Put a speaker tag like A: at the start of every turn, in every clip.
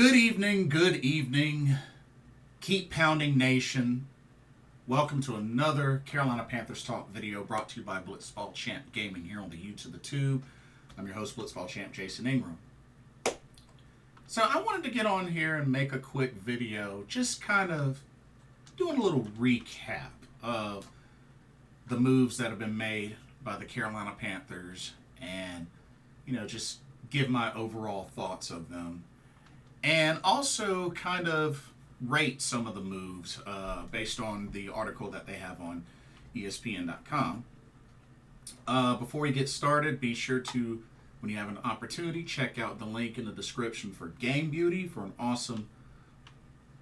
A: Good evening, good evening. Keep pounding nation. Welcome to another Carolina Panthers Talk video brought to you by Blitzball Champ Gaming here on the YouTube, the Tube. I'm your host, Blitzball Champ Jason Ihmir. So I wanted to get on here and make a quick video, just kind of doing a little recap of the moves that have been made by the Carolina Panthers and, just give my overall thoughts of them. And also kind of rate some of the moves based on the article that they have on ESPN.com. Before we get started, be sure to, when you have an opportunity, check out the link in the description for Game Beauty for an awesome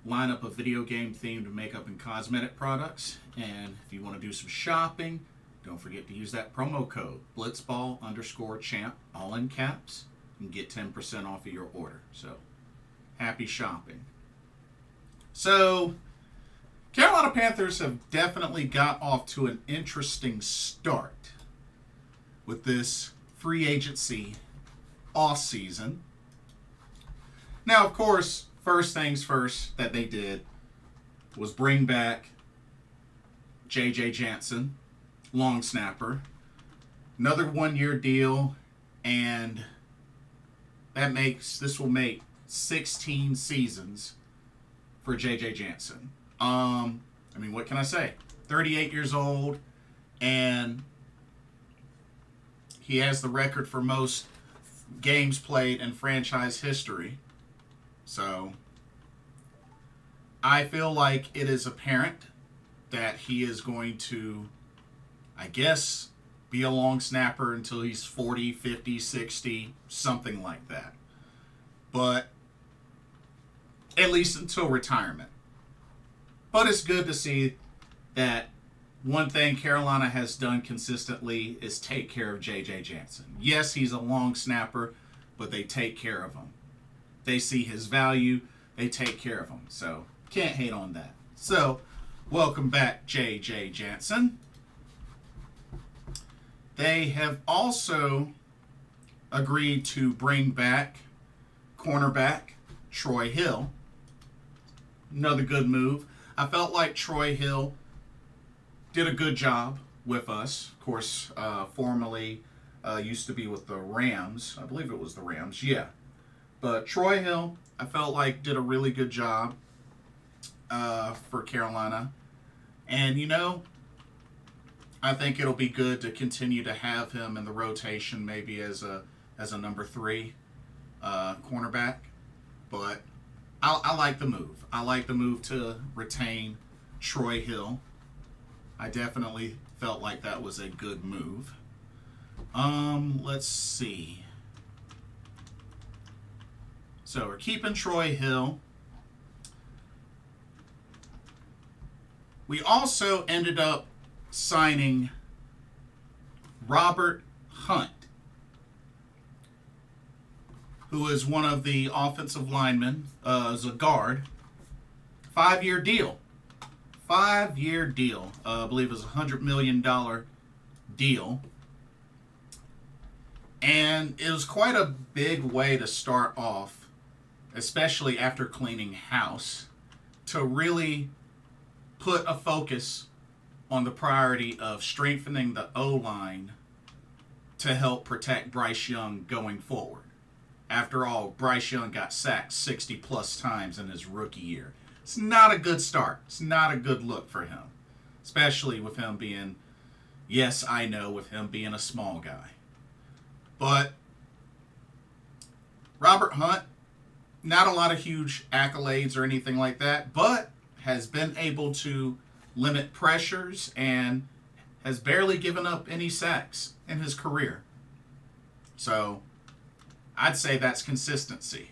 A: lineup of video game themed makeup and cosmetic products. And if you want to do some shopping, don't forget to use that promo code Blitzball_champ, all in caps, and get 10% off of your order. So happy shopping. So, Carolina Panthers have definitely got off to an interesting start with this free agency offseason. Now, of course, first things first that they did was bring back J.J. Jansen, long snapper. Another one-year deal, and this will make 16 seasons for J.J. Jansen. What can I say? 38 years old, and he has the record for most games played in franchise history. So, I feel like it is apparent that he is going to, be a long snapper until he's 40, 50, 60, something like that. But at least until retirement. But it's good to see that one thing Carolina has done consistently is take care of J.J. Jansen. Yes, he's a long snapper, but they take care of him. They see his value, they take care of him. So, can't hate on that. So, welcome back, J.J. Jansen. They have also agreed to bring back cornerback Troy Hill. Another good move. I felt like Troy Hill did a good job with us. Of course, formerly used to be with the Rams. I believe it was the Rams, yeah. But Troy Hill, I felt like did a really good job for Carolina. And, I think it'll be good to continue to have him in the rotation, maybe as a number 3 cornerback. But I like the move. I like the move to retain Troy Hill. I definitely felt like that was a good move. Let's see. So we're keeping Troy Hill. We also ended up signing Robert Hunt, who is one of the offensive linemen, as a guard. 5-year deal. 5-year deal. I believe it was a $100 million deal. And it was quite a big way to start off, especially after cleaning house, to really put a focus on the priority of strengthening the O-line to help protect Bryce Young going forward. After all, Bryce Young got sacked 60-plus times in his rookie year. It's not a good start. It's not a good look for him. Especially with him being, yes, I know, with him being a small guy. But Robert Hunt, not a lot of huge accolades or anything like that, but has been able to limit pressures and has barely given up any sacks in his career. So I'd say that's consistency.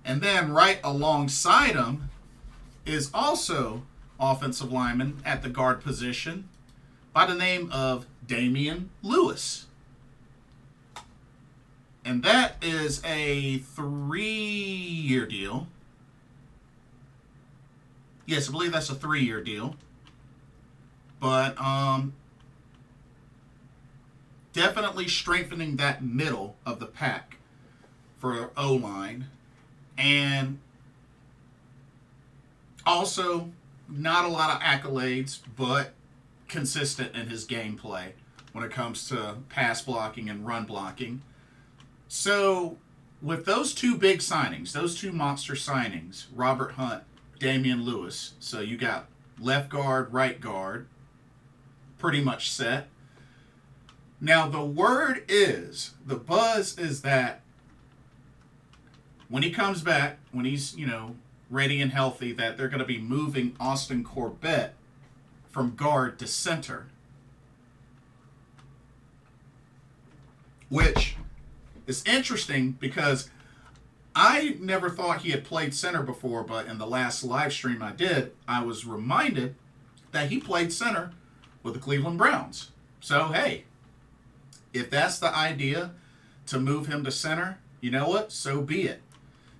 A: And then right alongside him is also offensive lineman at the guard position by the name of Damien Lewis. And that is a 3-year deal. Yes, I believe that's a 3-year deal. But definitely strengthening that middle of the pack for O-line. And also, not a lot of accolades, but consistent in his gameplay when it comes to pass blocking and run blocking. So, with those two big signings, those two monster signings, Robert Hunt, Damien Lewis, so you got left guard, right guard, pretty much set. Now, the word is, the buzz is that when he comes back, when he's, ready and healthy, that they're going to be moving Austin Corbett from guard to center. Which is interesting because I never thought he had played center before, but in the last live stream I did, I was reminded that he played center with the Cleveland Browns. So, hey, if that's the idea, to move him to center, you know what? So be it.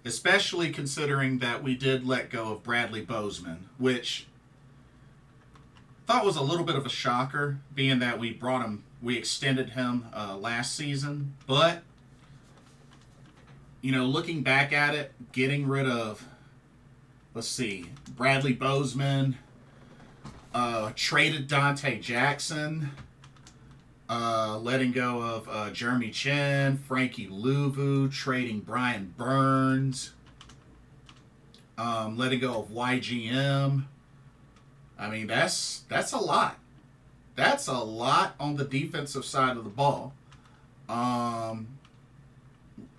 A: Especially considering that we did let go of Bradley Bozeman, which I thought was a little bit of a shocker, being that we extended him last season. But, looking back at it, getting rid of, Bradley Bozeman, traded Donte Jackson, letting go of Jeremy Chin, Frankie Louvu, trading Brian Burns, letting go of YGM. I mean, that's a lot. That's a lot on the defensive side of the ball.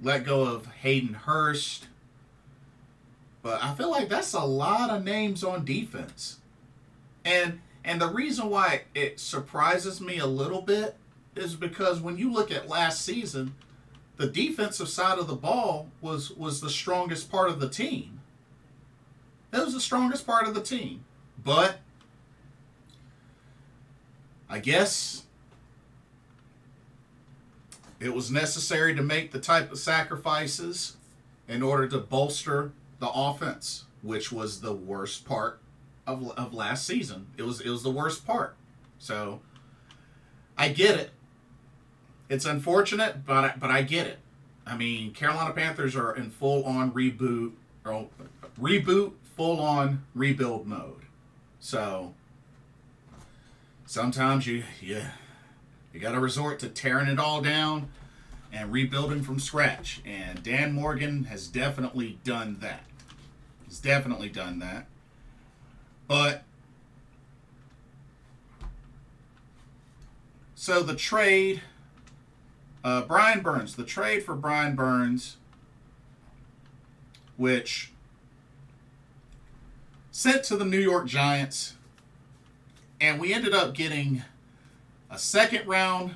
A: Let go of Hayden Hurst. But I feel like that's a lot of names on defense. And the reason why it surprises me a little bit is because when you look at last season, the defensive side of the ball was the strongest part of the team. It was the strongest part of the team. But I guess it was necessary to make the type of sacrifices in order to bolster the offense, which was the worst part of last season. It was the worst part. So I get it. It's unfortunate, but I get it. I mean, Carolina Panthers are in full-on reboot, full-on rebuild mode. So sometimes you got to resort to tearing it all down and rebuilding from scratch. And Dan Morgan has definitely done that. He's definitely done that. But so the trade, Brian Burns, the trade for Brian Burns, which sent to the New York Giants, and we ended up getting a second-round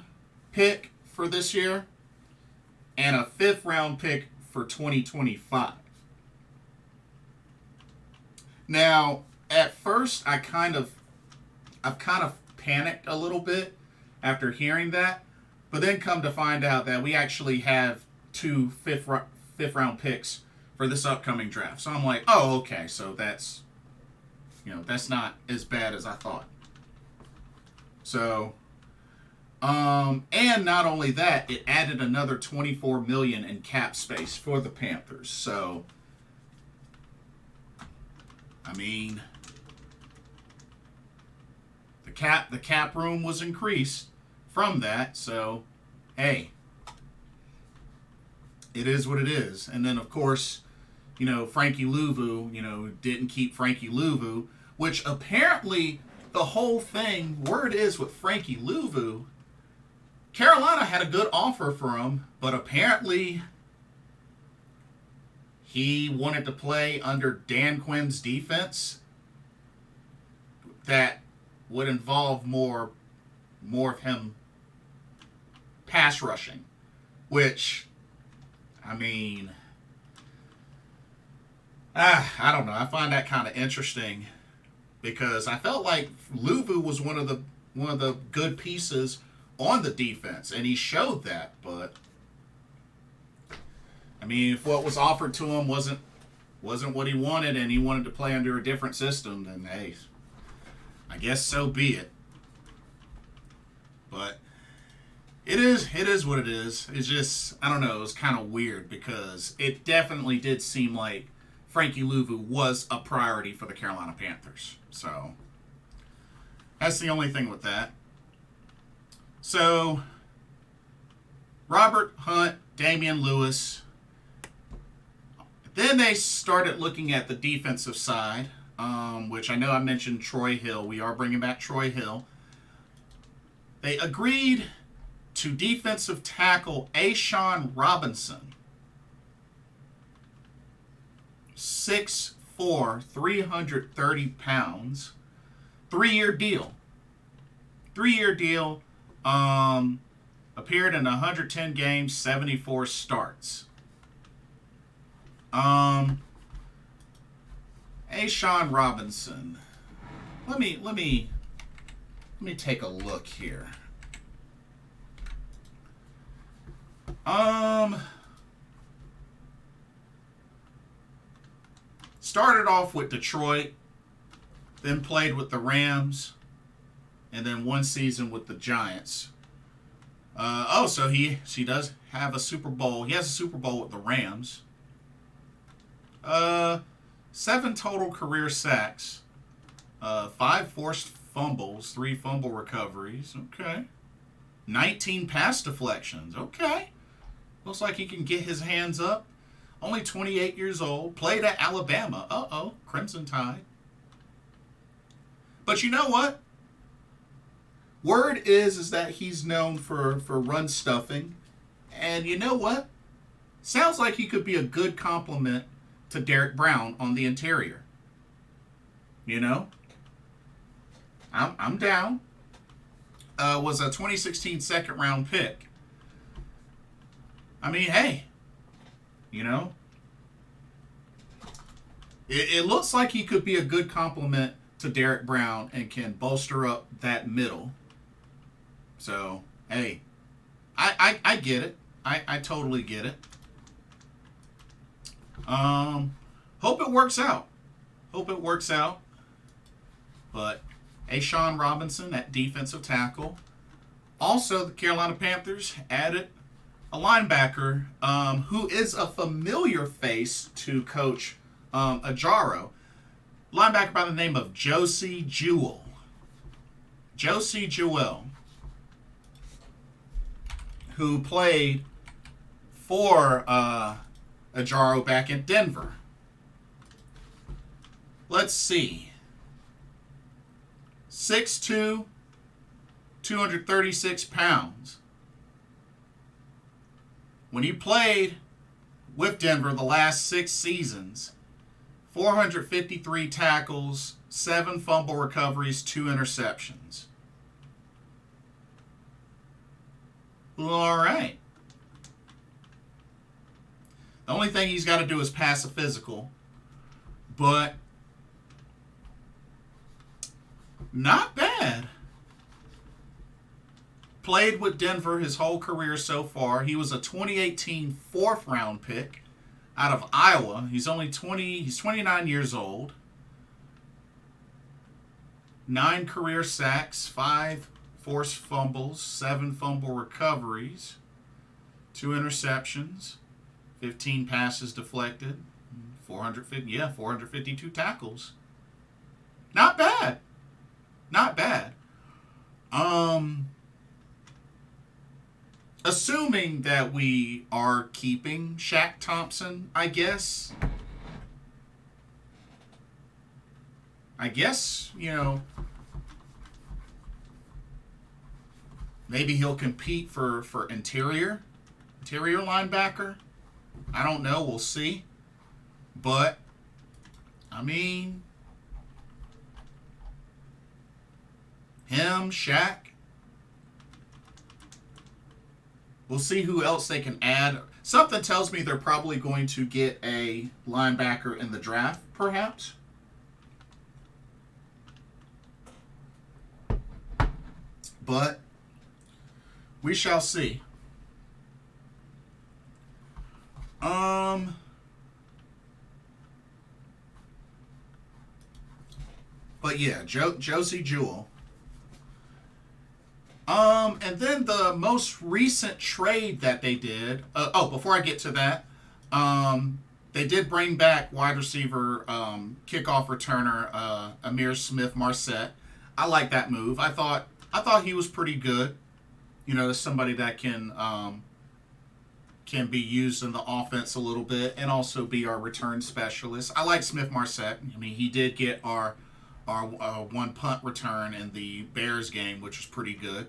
A: pick for this year and a fifth-round pick for 2025. Now, at first, I've kind of panicked a little bit after hearing that, but then come to find out that we actually have two fifth-round picks for this upcoming draft. So I'm like, oh, okay, so that's not as bad as I thought. So, and not only that, it added another $24 million in cap space for the Panthers. So, I mean, the cap room was increased from that. So, hey, it is what it is. And then, of course, Frankie Louvu, didn't keep Frankie Louvu, which apparently the whole thing, word is with Frankie Louvu, Carolina had a good offer for him, but apparently he wanted to play under Dan Quinn's defense that would involve more of him pass rushing, which, I mean, I don't know. I find that kind of interesting because I felt like Louvu was one of the good pieces on the defense, and he showed that. But I mean, if what was offered to him wasn't what he wanted, and he wanted to play under a different system, then hey, I guess so be it. But It is what it is. It's just, I don't know, it was kind of weird because it definitely did seem like Frankie Louvu was a priority for the Carolina Panthers. So, that's the only thing with that. So, Robert Hunt, Damien Lewis. Then they started looking at the defensive side, which I know I mentioned Troy Hill. We are bringing back Troy Hill. They agreed to defensive tackle A'Shawn Robinson. 6'4", 330 pounds. 3-year deal. 3-year deal. Appeared in 110 games, 74 starts. A'Shawn Robinson. Let me take a look here. Started off with Detroit, then played with the Rams, and then one season with the Giants. So he does have a Super Bowl. He has a Super Bowl with the Rams. 7 total career sacks, 5 forced fumbles, 3 fumble recoveries. Okay. 19 pass deflections. Okay. Looks like he can get his hands up. Only 28 years old. Played at Alabama. Uh-oh. Crimson Tide. But you know what? Word is that he's known for run stuffing. And you know what? Sounds like he could be a good complement to Derek Brown on the interior. You know? I'm down. Was a 2016 second round pick. I mean, hey, you know, it looks like he could be a good complement to Derek Brown and can bolster up that middle. So, hey, I get it. I totally get it. Hope it works out. Hope it works out. But A'Shawn Robinson at defensive tackle. Also, the Carolina Panthers added a linebacker who is a familiar face to Coach Ajaro. Linebacker by the name of Josey Jewell. Josey Jewell, who played for Ajaro back in Denver. Let's see. 6'2", 236 pounds. When he played with Denver the last 6 seasons, 453 tackles, 7 fumble recoveries, 2 interceptions. All right. The only thing he's got to do is pass a physical, but not bad. Played with Denver his whole career so far. He was a 2018 4th round pick out of Iowa. He's 29 years old. 9 career sacks, 5 forced fumbles, 7 fumble recoveries, 2 interceptions, 15 passes deflected, 452 tackles. Not bad. Not bad. Assuming that we are keeping Shaq Thompson, I guess, you know, maybe he'll compete for interior linebacker. I don't know. We'll see. But, I mean, him, Shaq. We'll see who else they can add. Something tells me they're probably going to get a linebacker in the draft, perhaps. But we shall see. But yeah, Josey Jewell. And then the most recent trade that they did. Before I get to that, they did bring back wide receiver, kickoff returner, Ihmir Smith-Marsette. I like that move. I thought he was pretty good. You know, somebody that can be used in the offense a little bit and also be our return specialist. I like Smith-Marsette. I mean, he did get our one punt return in the Bears game, which was pretty good.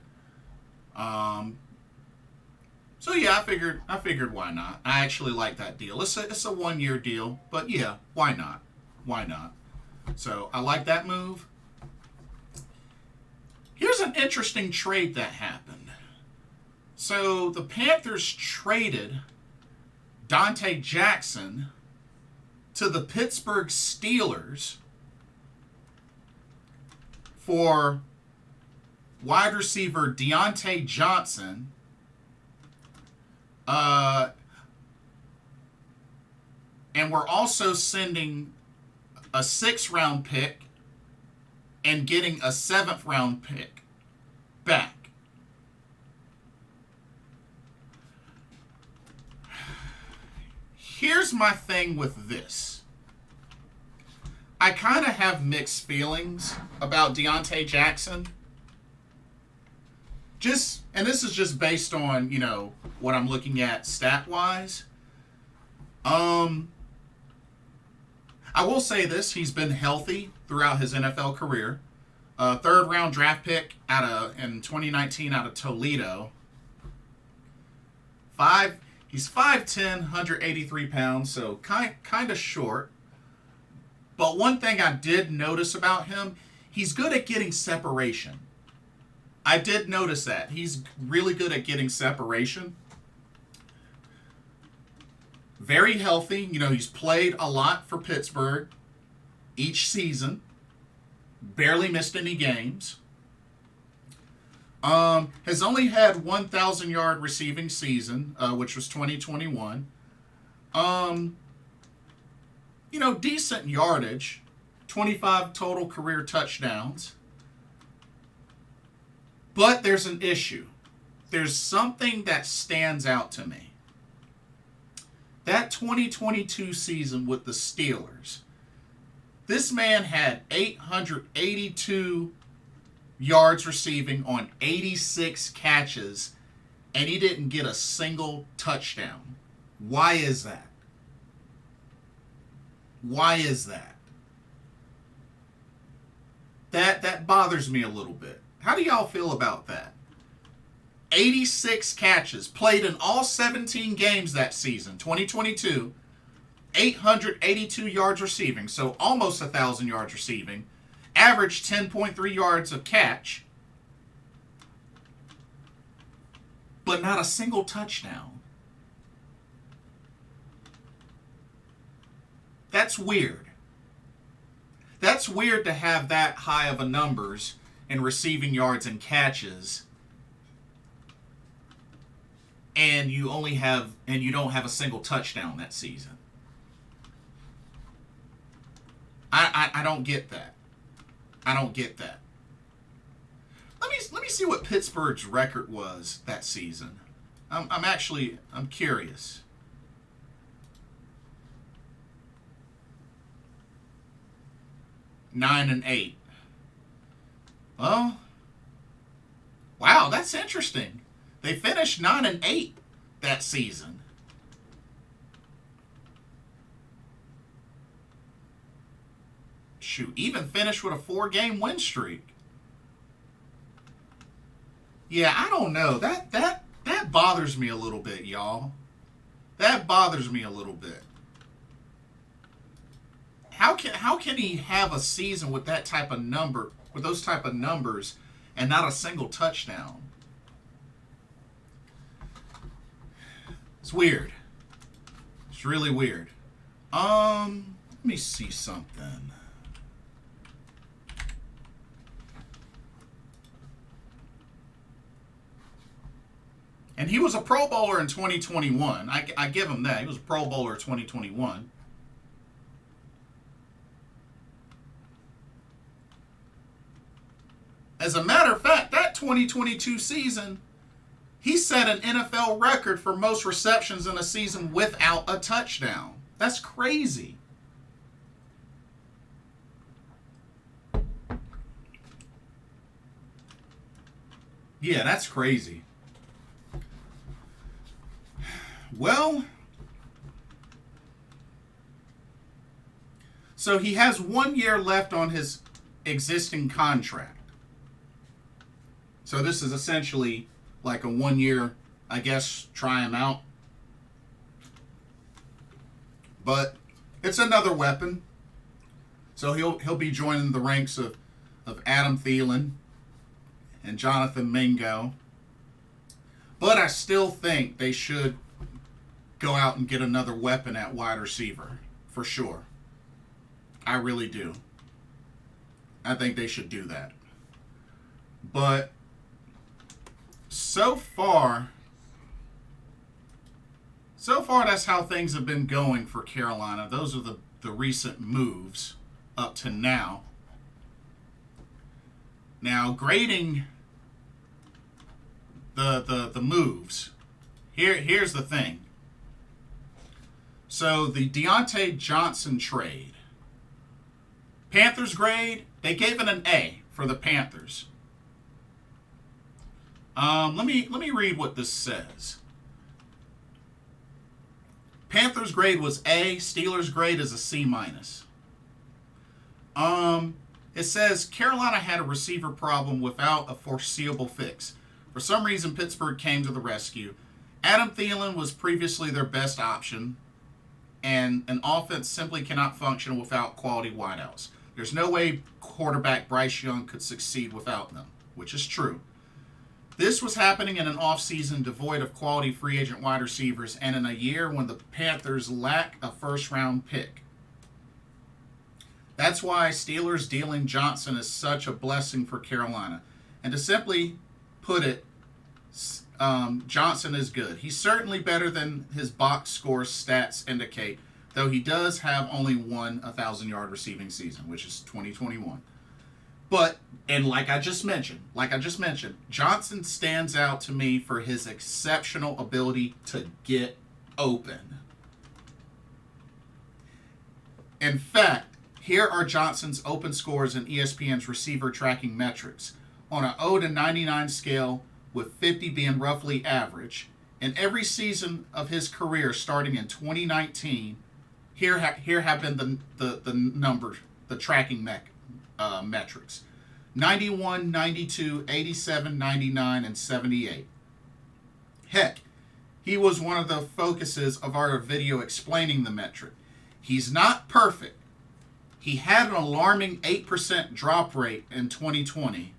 A: So yeah, I figured why not? I actually like that deal. It's a 1-year deal, but yeah, why not? Why not? So I like that move. Here's an interesting trade that happened. So the Panthers traded Donte Jansen to the Pittsburgh Steelers for wide receiver Diontae Jansen, and we're also sending a 6th-round pick and getting a 7th-round pick back. Here's my thing with this. I kind of have mixed feelings about Diontae Jansen. And this is just based on, you know, what I'm looking at stat-wise. I will say this. He's been healthy throughout his NFL career. 3rd-round draft pick in 2019 out of Toledo. He's 5'10", 183 pounds, so kind of short. But one thing I did notice about him, he's good at getting separation. I did notice that. He's really good at getting separation. Very healthy. You know, he's played a lot for Pittsburgh each season. Barely missed any games. Has only had 1,000-yard receiving season, which was 2021. You know, decent yardage. 25 total career touchdowns. But there's an issue. There's something that stands out to me. That 2022 season with the Steelers, this man had 882 yards receiving on 86 catches, and he didn't get a single touchdown. Why is that? Why is that? That bothers me a little bit. How do y'all feel about that? 86 catches, played in all 17 games that season, 2022, 882 yards receiving, so almost 1,000 yards receiving, averaged 10.3 yards a catch, but not a single touchdown. That's weird. That's weird to have that high of a numbers in receiving yards and catches, and you don't have a single touchdown that season. I don't get that. I don't get that. Let me see what Pittsburgh's record was that season. I'm curious. Nine and 8. Well, wow, that's interesting. They finished 9 and 8 that season. Shoot, even finished with a 4-game win streak. Yeah, I don't know. That bothers me a little bit, y'all. That bothers me a little bit. How can he have a season with that type of number, with those type of numbers, and not a single touchdown? It's weird. It's really weird. Let me see something. And he was a Pro Bowler in 2021. I give him that. He was a Pro Bowler in 2021. As a matter of fact, that 2022 season, he set an NFL record for most receptions in a season without a touchdown. That's crazy. Yeah, that's crazy. Well, so he has 1 year left on his existing contract. So this is essentially like a 1 year, I guess, try him out. But it's another weapon. So he'll be joining the ranks of Adam Thielen and Jonathan Mingo. But I still think they should go out and get another weapon at wide receiver, for sure. I really do. I think they should do that. But so far that's how things have been going for Carolina. Those are the recent moves up to now. Now, grading the moves, here's the thing. So the Diontae Jansen trade, Panthers grade, they gave it an A for the Panthers. Let me read what this says. Panthers grade was A. Steelers grade is a C-. It says Carolina had a receiver problem without a foreseeable fix. For some reason, Pittsburgh came to the rescue. Adam Thielen was previously their best option, and an offense simply cannot function without quality wideouts. There's no way quarterback Bryce Young could succeed without them, which is true. This was happening in an offseason devoid of quality free agent wide receivers and in a year when the Panthers lack a first-round pick. That's why Steelers dealing Jansen is such a blessing for Carolina. And to simply put it, Jansen is good. He's certainly better than his box score stats indicate, though he does have only one 1,000-yard receiving season, which is 2021. But, and like I just mentioned, Jansen stands out to me for his exceptional ability to get open. In fact, here are Johnson's open scores in ESPN's receiver tracking metrics. On an 0 to 99 scale, with 50 being roughly average, in every season of his career starting in 2019, here have been the numbers, the tracking metrics. 91, 92, 87, 99, and 78. Heck, he was one of the focuses of our video explaining the metric. He's not perfect. He had an alarming 8% drop rate in 2020.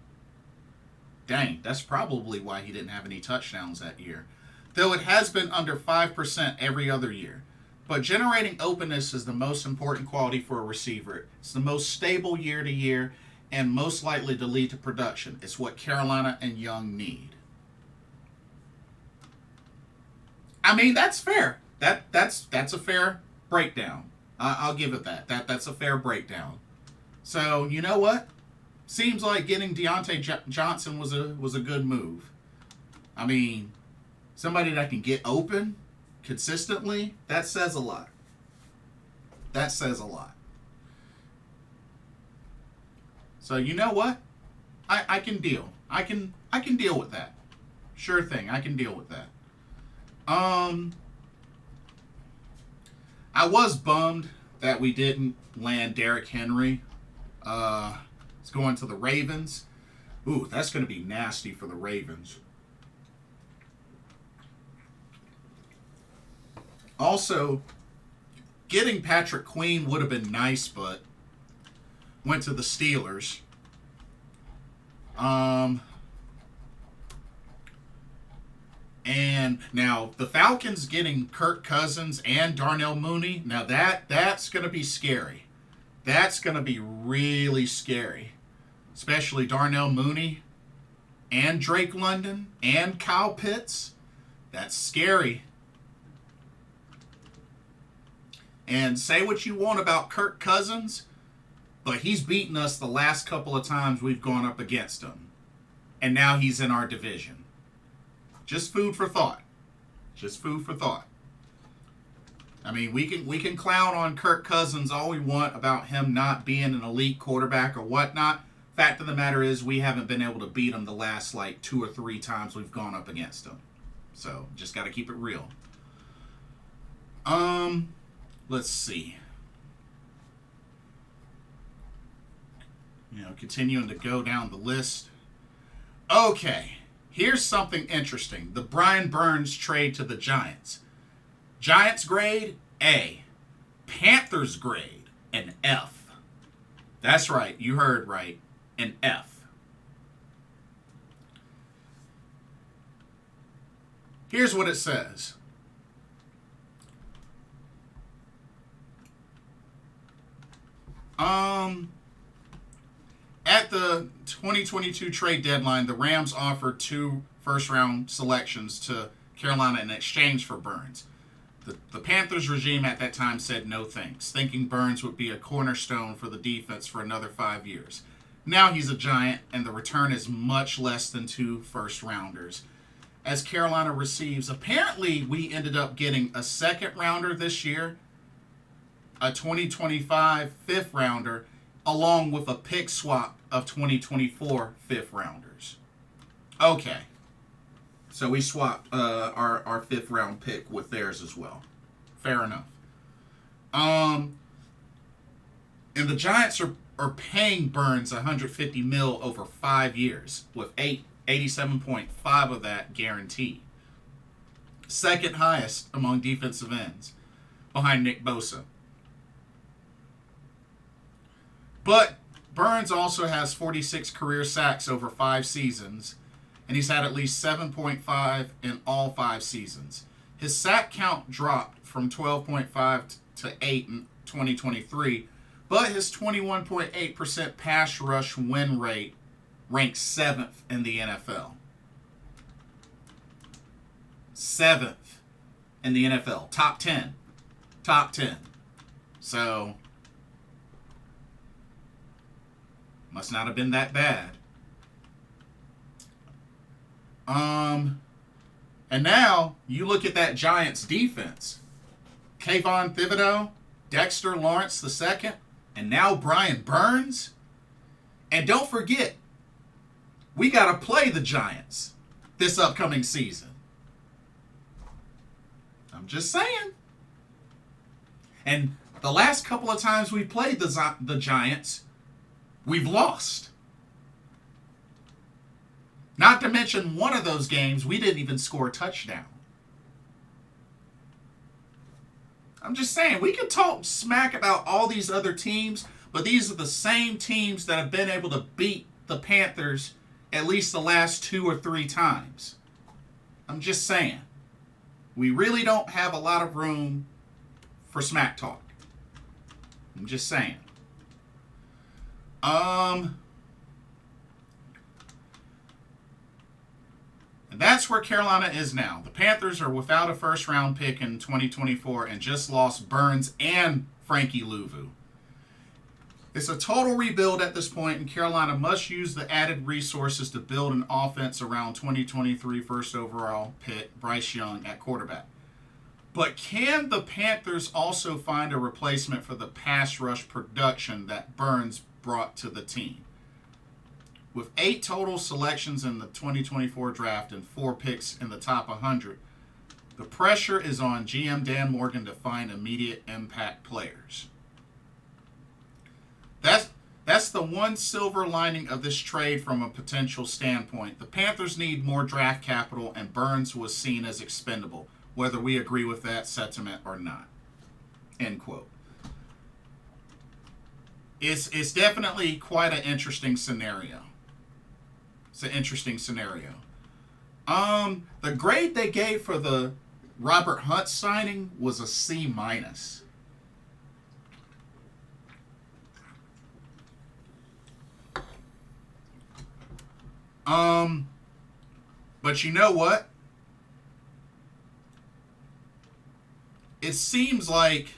A: Dang, that's probably why he didn't have any touchdowns that year. Though it has been under 5% every other year. But generating openness is the most important quality for a receiver. It's the most stable year to year and most likely to lead to production. It's what Carolina and Young need. I mean, that's fair. That's a fair breakdown. I'll give it that. That's a fair breakdown. So, you know what? Seems like getting Diontae Jansen was a good move. I mean, somebody that can get open consistently, that says a lot. That says a lot. So you know what? I can deal. I can deal with that. Sure thing. I can deal with that. I was bummed that we didn't land Derrick Henry. It's going to the Ravens. Ooh, that's going to be nasty for the Ravens. Also, getting Patrick Queen would have been nice, but went to the Steelers. And now the Falcons getting Kirk Cousins and Darnell Mooney. Now that's going to be scary. That's going to be really scary. Especially Darnell Mooney and Drake London and Kyle Pitts. That's scary. And say what you want about Kirk Cousins, but he's beaten us the last couple of times we've gone up against him. and now he's in our division. Just food for thought. Just food for thought. I mean, we can clown on Kirk Cousins all we want about him not being an elite quarterback or whatnot. Fact of the matter is, we haven't been able to beat him the last, 2 or 3 times we've gone up against him. So, just got to keep it real. Let's see. Continuing to go down the list. Okay, here's something interesting. The Brian Burns trade to the Giants. Giants grade, A. Panthers grade, an F. That's right, you heard right, an F. Here's what it says. At the 2022 trade deadline, the Rams offered 2 first-round selections to Carolina in exchange for Burns. The Panthers regime at that time said no thanks, thinking Burns would be a cornerstone for the defense for another 5 years. Now he's a Giant, and the return is much less than 2 first-rounders. As Carolina receives, apparently we ended up getting a second-rounder this year, a 2025 fifth-rounder, along with a pick swap of 2024 fifth-rounders. Okay. So we swapped our 5th-round pick with theirs as well. Fair enough. And the Giants are paying Burns $150 million over 5 years, with 87.5 of that guaranteed. Second highest among defensive ends, behind Nick Bosa. But Burns also has 46 career sacks over 5 seasons, and he's had at least 7.5 in all 5 seasons. His sack count dropped from 12.5 to 8 in 2023, but his 21.8% pass rush win rate ranks 7th in the NFL. 7th in the NFL. Top 10. Top 10. So, must not have been that bad. And now, you look at that Giants defense. Kayvon Thibodeau, Dexter Lawrence II, and now Brian Burns. And don't forget, we got to play the Giants this upcoming season. I'm just saying. And the last couple of times we played the Giants, we've lost. Not to mention, one of those games, we didn't even score a touchdown. I'm just saying, we could talk smack about all these other teams, but these are the same teams that have been able to beat the Panthers at least the last 2 or 3 times. I'm just saying. We really don't have a lot of room for smack talk. I'm just saying. And that's where Carolina is now. The Panthers are without a first-round pick in 2024 and just lost Burns and Frankie Louvu. It's a total rebuild at this point, and Carolina must use the added resources to build an offense around 2023 first overall pick Bryce Young at quarterback. But can the Panthers also find a replacement for the pass rush production that Burns brought to the team? With 8 total selections in the 2024 draft and 4 picks in the top 100, the pressure is on GM Dan Morgan to find immediate impact players. That's the one silver lining of this trade from a potential standpoint. The Panthers need more draft capital, and Burns was seen as expendable, whether we agree with that sentiment or not. End quote. It's definitely quite an interesting scenario. It's an interesting scenario. The grade they gave for the Robert Hunt signing was a C-. But you know what? It seems like,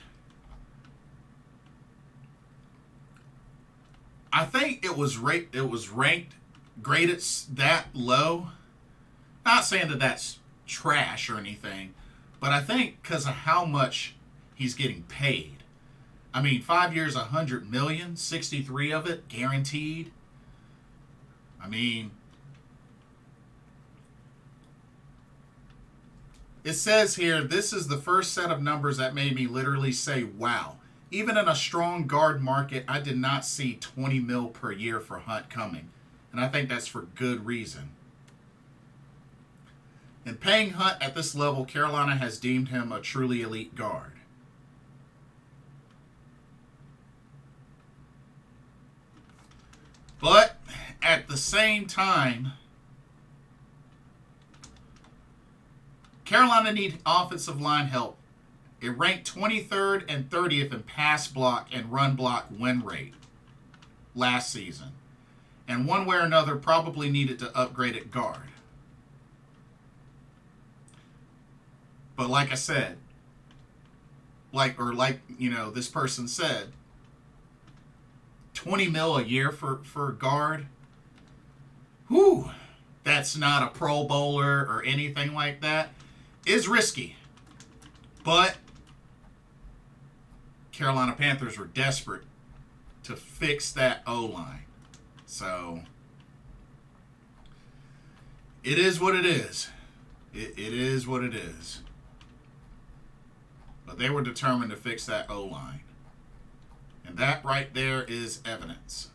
A: I think it was ranked graded that low. Not saying that that's trash or anything, but I think because of how much he's getting paid. I mean, 5 years, $100 million, 63 of it guaranteed. I mean, it says here, this is the first set of numbers that made me literally say, wow. Even in a strong guard market, I did not see 20 mil per year for Hunt coming. And I think that's for good reason. In paying Hunt at this level, Carolina has deemed him a truly elite guard. But at the same time, Carolina need offensive line help. It ranked 23rd and 30th in pass block and run block win rate last season. And one way or another probably needed to upgrade at guard. But like I said, this person said, 20 mil a year for guard. Whew, that's not a Pro Bowler or anything like that. Is risky. But Carolina Panthers were desperate to fix that O-line. So it is what it is. It is what it is. But they were determined to fix that O-line. And that right there is evidence.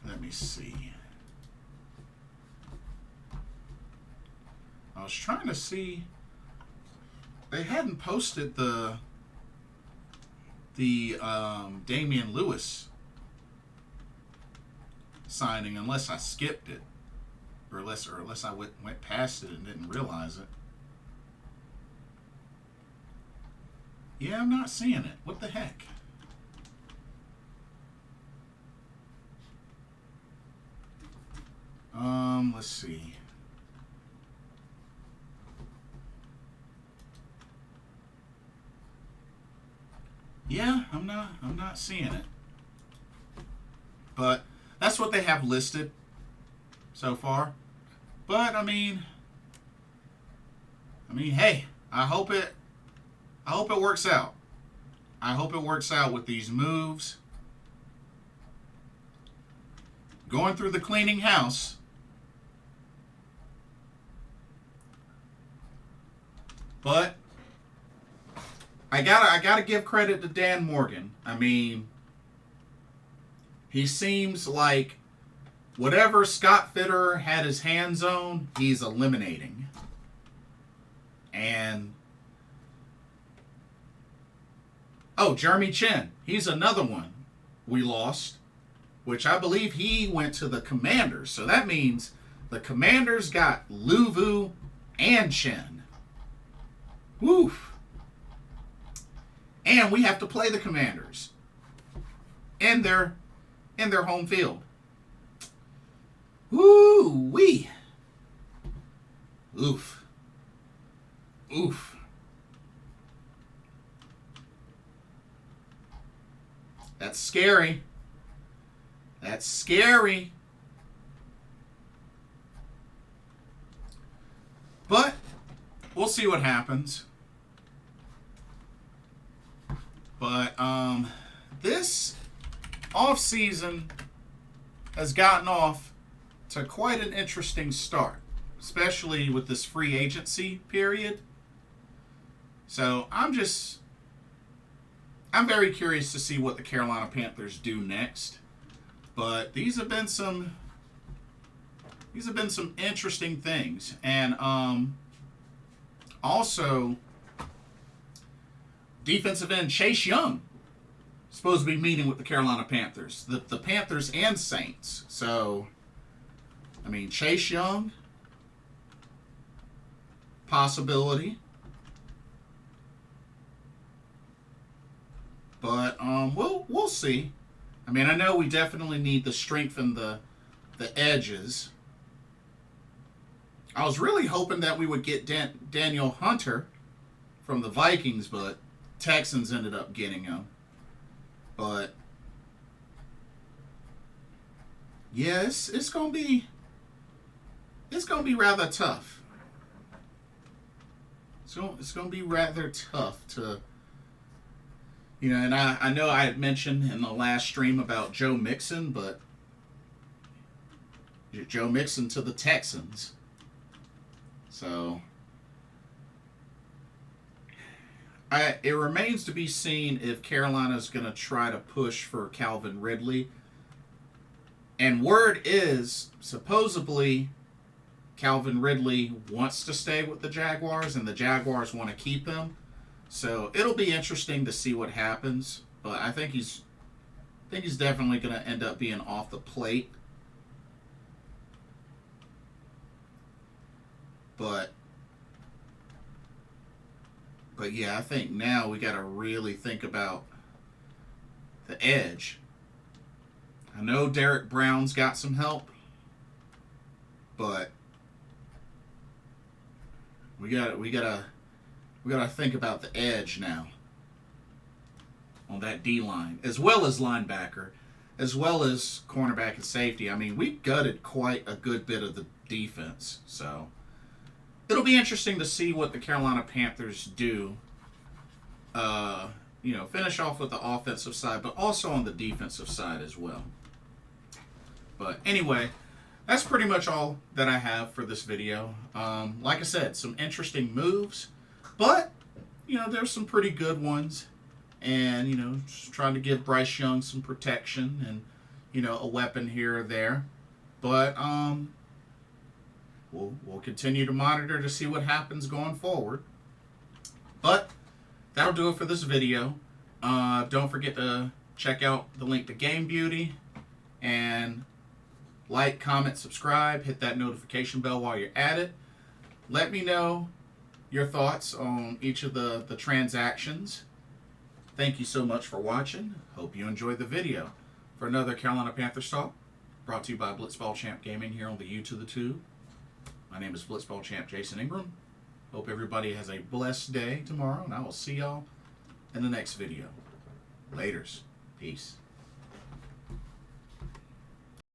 A: Let me see. I was trying to see. They hadn't posted the Damien Lewis signing unless I skipped it, or unless I went past it and didn't realize it. Yeah, I'm not seeing it. What the heck? Let's see. Yeah, I'm not seeing it. But that's what they have listed so far. But I mean, hey, I hope it works out. I hope it works out with these moves. Going through the cleaning house. But I gotta give credit to Dan Morgan. I mean, he seems like whatever Scott Fitterer had his hands on, he's eliminating. And Jeremy Chin, he's another one we lost, which I believe he went to the Commanders. So that means the Commanders got Luvu and Chin. Woof. And we have to play the Commanders in their home field. Woo-wee. Oof. Oof. That's scary. That's scary. But we'll see what happens. But this offseason has gotten off to quite an interesting start, especially with this free agency period. So I'm very curious to see what the Carolina Panthers do next. But these have been some interesting things. And also defensive end Chase Young supposed to be meeting with the Carolina Panthers. The Panthers and Saints. So, I mean, Chase Young, possibility. But we'll see. I mean, I know we definitely need to strengthen the edges. I was really hoping that we would get Daniel Hunter from the Vikings, but Texans ended up getting him. But Yes, it's gonna be rather tough. So it's gonna be rather tough to, and I know I had mentioned in the last stream about Joe Mixon, but Joe Mixon to the Texans. So it remains to be seen if Carolina's going to try to push for Calvin Ridley. And word is, supposedly, Calvin Ridley wants to stay with the Jaguars, and the Jaguars want to keep him. So it'll be interesting to see what happens. But I think he's definitely going to end up being off the plate. But yeah, I think now we got to really think about the edge. I know Derek Brown's got some help, but we gotta think about the edge now on that D line, as well as linebacker, as well as cornerback and safety. I mean, we gutted quite a good bit of the defense, so it'll be interesting to see what the Carolina Panthers do. Finish off with the offensive side, but also on the defensive side as well. But anyway, that's pretty much all that I have for this video. Like I said, some interesting moves, but there's some pretty good ones, and just trying to give Bryce Young some protection and a weapon here or there. But we'll continue to monitor to see what happens going forward. But that'll do it for this video. Don't forget to check out the link to Game Beauty, and like, comment, subscribe, hit that notification bell while you're at it. Let me know your thoughts on each of the transactions. Thank you so much for watching. Hope you enjoyed the video. For another Carolina Panthers talk, brought to you by Blitzball Champ Gaming here on the U to the Tube. My name is Blitzball Champ Jason Ingram. Hope everybody has a blessed day tomorrow, and I will see y'all in the next video. Laters. Peace.